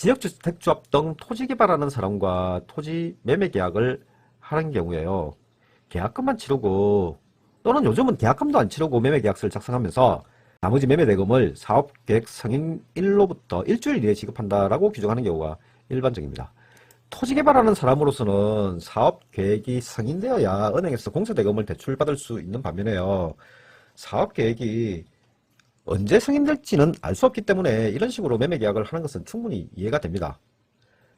지역주택조합 등 토지 개발하는 사람과 토지 매매 계약을 하는 경우에요. 계약금만 치르고 또는 요즘은 계약금도 안 치르고 매매 계약서를 작성하면서 나머지 매매 대금을 사업계획 승인일로부터 일주일 이내에 지급한다라고 규정하는 경우가 일반적입니다. 토지 개발하는 사람으로서는 사업계획이 승인되어야 은행에서 공사대금을 대출받을 수 있는 반면에요. 사업계획이 언제 승인될지는 알 수 없기 때문에 이런 식으로 매매 계약을 하는 것은 충분히 이해가 됩니다.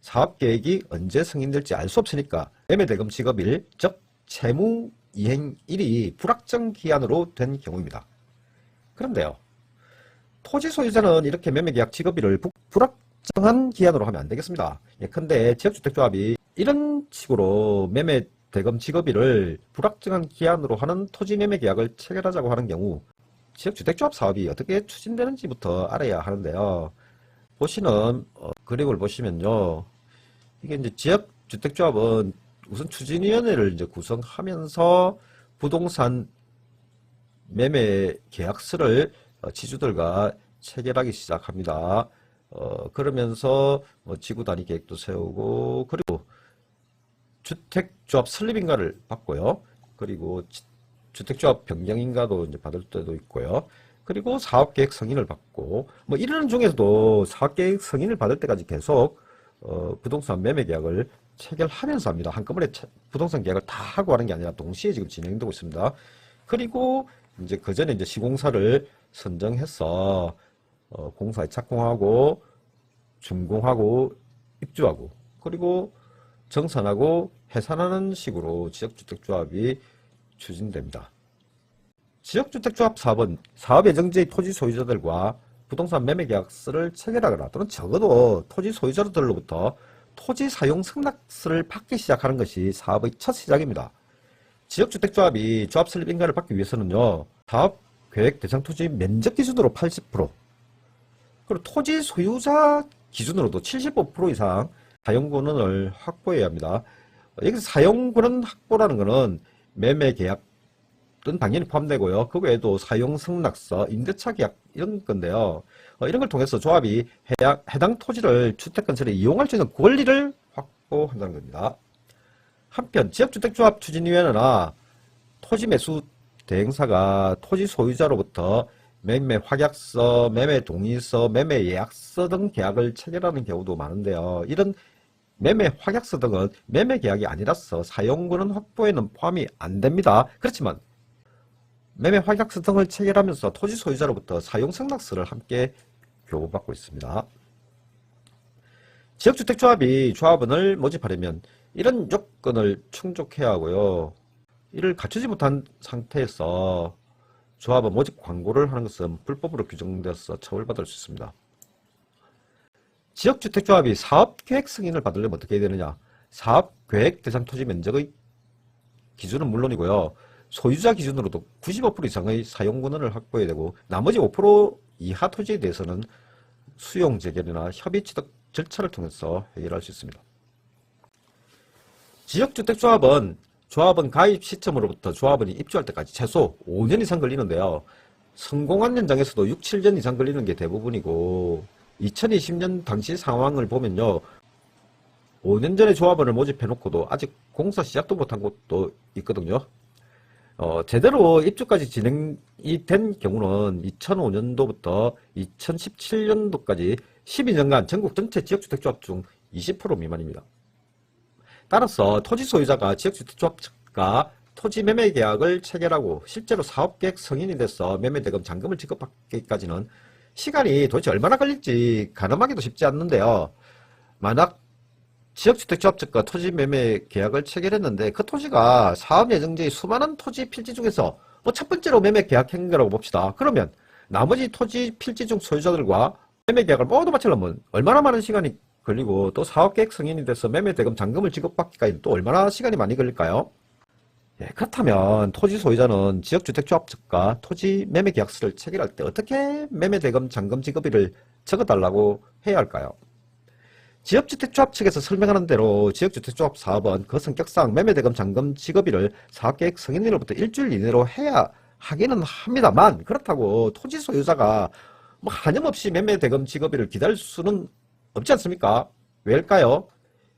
사업계획이 언제 승인될지 알 수 없으니까 매매대금 지급일, 즉 채무이행일이 불확정 기한으로 된 경우입니다. 그런데요, 토지 소유자는 이렇게 매매계약 지급일을 불확정한 기한으로 하면 안 되겠습니다. 예컨대 지역주택조합이 이런 식으로 매매대금 지급일을 불확정한 기한으로 하는 토지 매매계약을 체결하자고 하는 경우 지역주택조합 사업이 어떻게 추진되는지부터 알아야 하는데요. 보시는 그림을 보시면요, 이게 이제 지역주택조합은 우선 추진위원회를 이제 구성하면서 부동산 매매 계약서를 지주들과 체결하기 시작합니다. 그러면서 지구 단위 계획도 세우고, 그리고 주택조합 설립인가를 받고요. 그리고 주택조합 변경인가도 이제 받을 때도 있고요. 그리고 사업계획 승인을 받고, 뭐 이러는 중에서도 사업계획 승인을 받을 때까지 계속 부동산 매매 계약을 체결하면서 합니다. 한꺼번에 부동산 계약을 다 하고 하는 게 아니라 동시에 지금 진행되고 있습니다. 그리고 이제 그 전에 이제 시공사를 선정해서 공사에 착공하고 준공하고 입주하고 그리고 정산하고 해산하는 식으로 지역주택조합이 추진됩니다. 지역주택조합 사업은 사업 예정지의 토지 소유자들과 부동산 매매 계약서를 체결하거나 또는 적어도 토지 소유자들로부터 토지 사용 승낙서를 받기 시작하는 것이 사업의 첫 시작입니다. 지역주택조합이 조합 설립 인가를 받기 위해서는요, 사업 계획 대상 토지 면적 기준으로 80%, 그리고 토지 소유자 기준으로도 75% 이상 사용권을 확보해야 합니다. 여기서 사용권 확보라는 것은 매매 계약 은 당연히 포함되고요. 그 외에도 사용 승낙서, 임대차 계약 이런 건데요. 이런 걸 통해서 조합이 해당 토지를 주택건설에 이용할 수 있는 권리를 확보한다는 겁니다. 한편 지역주택조합 추진위원회나 토지매수 대행사가 토지 소유자로부터 매매 확약서, 매매 동의서, 매매 예약서 등 계약을 체결하는 경우도 많은데요. 이런 매매 확약서 등은 매매 계약이 아니라서 사용권 확보에는 포함이 안 됩니다. 그렇지만 매매 확약서 등을 체결하면서 토지 소유자로부터 사용 승낙서를 함께 교부받고 있습니다. 지역주택조합이 조합원을 모집하려면 이런 요건을 충족해야 하고요. 이를 갖추지 못한 상태에서 조합원 모집 광고를 하는 것은 불법으로 규정되어서 처벌받을 수 있습니다. 지역주택조합이 사업계획 승인을 받으려면 어떻게 해야 되느냐? 사업계획 대상 토지 면적의 기준은 물론이고요. 소유자 기준으로도 95% 이상의 사용권을 확보해야 되고 나머지 5% 이하 토지에 대해서는 수용 재결이나 협의 취득 절차를 통해서 해결할 수 있습니다. 지역주택조합은 가입 시점으로부터 조합원이 입주할 때까지 최소 5년 이상 걸리는데요. 성공한 현장에서도 6, 7년 이상 걸리는 게 대부분이고 2020년 당시 상황을 보면요. 5년 전에 조합원을 모집해놓고도 아직 공사 시작도 못한 곳도 있거든요. 제대로 입주까지 진행이 된 경우는 2005년도부터 2017년도까지 12년간 전국 전체 지역주택조합 중 20% 미만입니다. 따라서 토지 소유자가 지역주택조합 측과 토지 매매 계약을 체결하고 실제로 사업계획 승인이 돼서 매매대금 잔금을 지급받기까지는 시간이 도대체 얼마나 걸릴지 가늠하기도 쉽지 않는데요. 만약 지역주택조합 측과 토지 매매 계약을 체결했는데 그 토지가 사업 예정지의 수많은 토지 필지 중에서 첫 번째로 매매 계약한 거라고 봅시다. 그러면 나머지 토지 필지 중 소유자들과 매매 계약을 모두 마치려면 얼마나 많은 시간이 걸리고 또 사업계획 승인이 돼서 매매대금 잔금을 지급받기까지 또 얼마나 시간이 많이 걸릴까요? 그렇다면 토지 소유자는 지역주택조합 측과 토지 매매 계약서를 체결할 때 어떻게 매매대금 잔금 지급일을 적어달라고 해야 할까요? 지역주택조합 측에서 설명하는 대로 지역주택조합 사업은 그 성격상 매매대금 잔금 지급일을 사업계획 승인일로부터 일주일 이내로 해야 하기는 합니다만 그렇다고 토지 소유자가 뭐 한염없이 매매대금 지급일을 기다릴 수는 없지 않습니까? 왜일까요?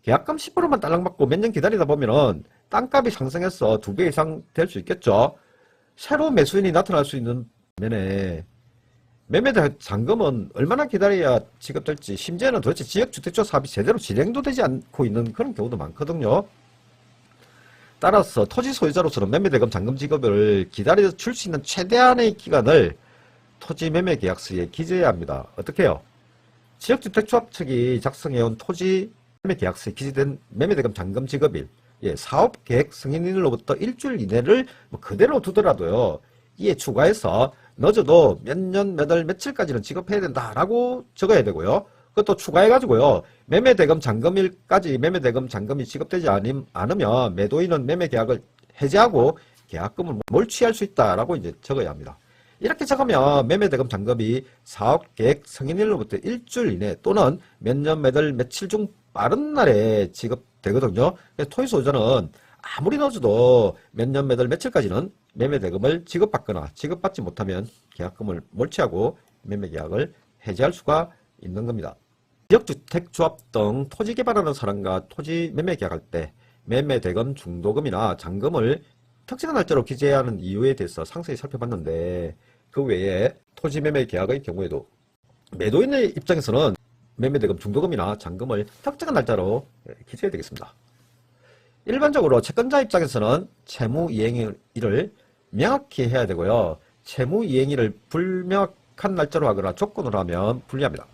계약금 10%만 딸랑받고 몇 년 기다리다 보면은 땅값이 상승해서 2배 이상 될 수 있겠죠. 새로 매수인이 나타날 수 있는 반면에 매매대 잔금은 얼마나 기다려야 지급될지, 심지어는 도대체 지역주택조 사업이 제대로 진행도 되지 않고 있는 그런 경우도 많거든요. 따라서 토지 소유자로서는 매매대금 잔금 지급을 기다려 줄 수 있는 최대한의 기간을 토지 매매 계약서에 기재해야 합니다. 어떻게 해요? 지역주택조합 측이 작성해온 토지 매매 계약서에 기재된 매매대금 잔금 지급일, 사업계획 승인일로부터 일주일 이내를 뭐 그대로 두더라도요, 이에 추가해서 늦어도 몇 년, 몇 월, 며칠까지는 지급해야 된다라고 적어야 되고요. 그것도 추가해가지고요, 매매대금 잔금일까지 매매대금 잔금이 지급되지 않으면 매도인은 매매계약을 해지하고 계약금을 몰취할 수 있다라고 이제 적어야 합니다. 이렇게 적으면 매매대금 잔금이 사업계획 승인일로부터 일주일 이내 또는 몇 년, 몇 월, 며칠 중 빠른 날에 지급되거든요. 그래서 토지 소유자는 아무리 늦어도 몇 년, 몇 월, 며칠까지는 매매대금을 지급받거나 지급받지 못하면 계약금을 몰취하고 매매계약을 해지할 수가 있는 겁니다. 지역주택조합 등 토지 개발하는 사람과 토지 매매계약할 때 매매대금 중도금이나 잔금을 특정한 날짜로 기재해야 하는 이유에 대해서 상세히 살펴봤는데, 그 외에 토지 매매 계약의 경우에도 매도인의 입장에서는 매매대금 중도금이나 잔금을 특정한 날짜로 기재해야 되겠습니다. 일반적으로 채권자 입장에서는 채무이행일을 명확히 해야 되고요. 채무이행일을 불명확한 날짜로 하거나 조건으로 하면 불리합니다.